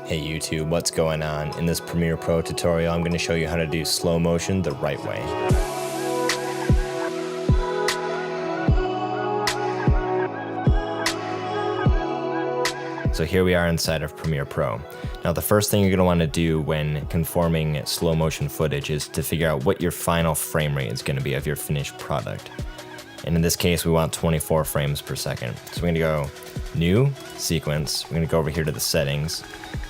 Hey YouTube, what's going on? In this Premiere Pro tutorial, I'm going to show you how to do slow motion the right way. So here we are inside of Premiere Pro. Now the first thing you're going to want to do when conforming slow motion footage is to figure out what your final frame rate is going to be of your finished product. And in this case, we want 24 frames per second. So we're going to go New, Sequence. We're going to go over here to the settings.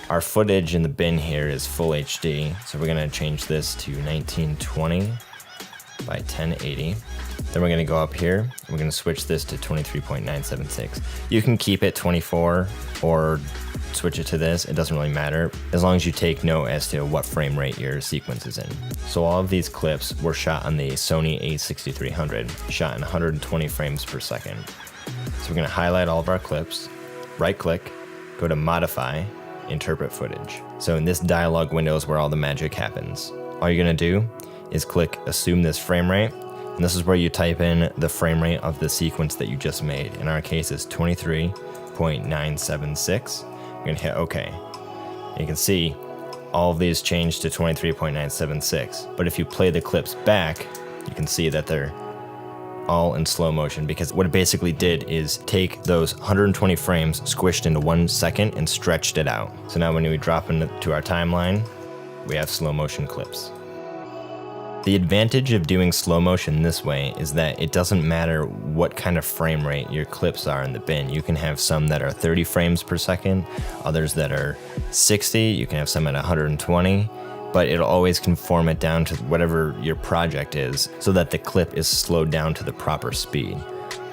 Our footage in the bin here is full HD, so we're going to change this to 1920 by 1080. Then we're going to go up here, and we're going to switch this to 23.976. You can keep it 24 or switch it to this, it doesn't really matter, as long as you take note as to what frame rate your sequence is in. So all of these clips were shot on the Sony a6300, shot in 120 frames per second. So we're going to highlight all of our clips, right click, go to Modify, Interpret Footage. So in this dialog window is where all the magic happens. All you're going to do is click Assume this frame rate, and this is where you type in the frame rate of the sequence that you just made. In our case, it's 23.976. You're going to hit OK. And you can see all of these change to 23.976. But if you play the clips back, you can see that they're all in slow motion, because what it basically did is take those 120 frames, squished into 1 second, and stretched it out. So now when we drop into our timeline, we have slow motion clips. The advantage of doing slow motion this way is that it doesn't matter what kind of frame rate your clips are in the bin. You can have some that are 30 frames per second, others that are 60, you can have some at 120, but it'll always conform it down to whatever your project is so that the clip is slowed down to the proper speed.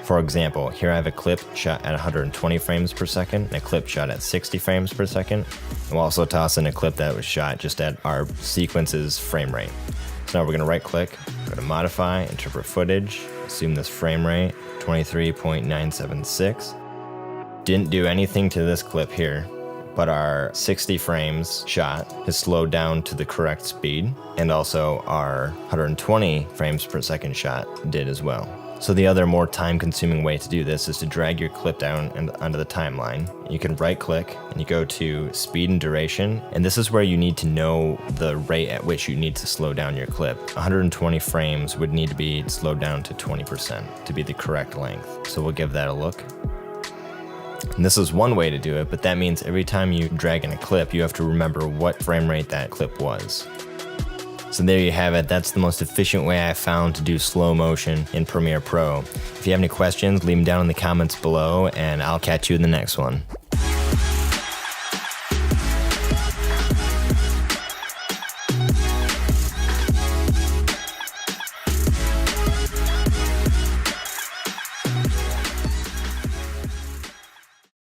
For example, here I have a clip shot at 120 frames per second and a clip shot at 60 frames per second. And we'll also toss in a clip that was shot just at our sequence's frame rate. So now we're going to right click, go to Modify, Interpret Footage, assume this frame rate, 23.976. Didn't do anything to this clip here, but our 60 frames shot is slowed down to the correct speed, and also our 120 frames per second shot did as well. So the other more time-consuming way to do this is to drag your clip down and onto the timeline. You can right-click and you go to Speed and Duration, and this is where you need to know the rate at which you need to slow down your clip. 120 frames would need to be slowed down to 20% to be the correct length. So we'll give that a look. And this is one way to do it, but that means every time you drag in a clip, you have to remember what frame rate that clip was. So there you have it. That's the most efficient way I found to do slow motion in Premiere Pro. If you have any questions, leave them down in the comments below, and I'll catch you in the next one.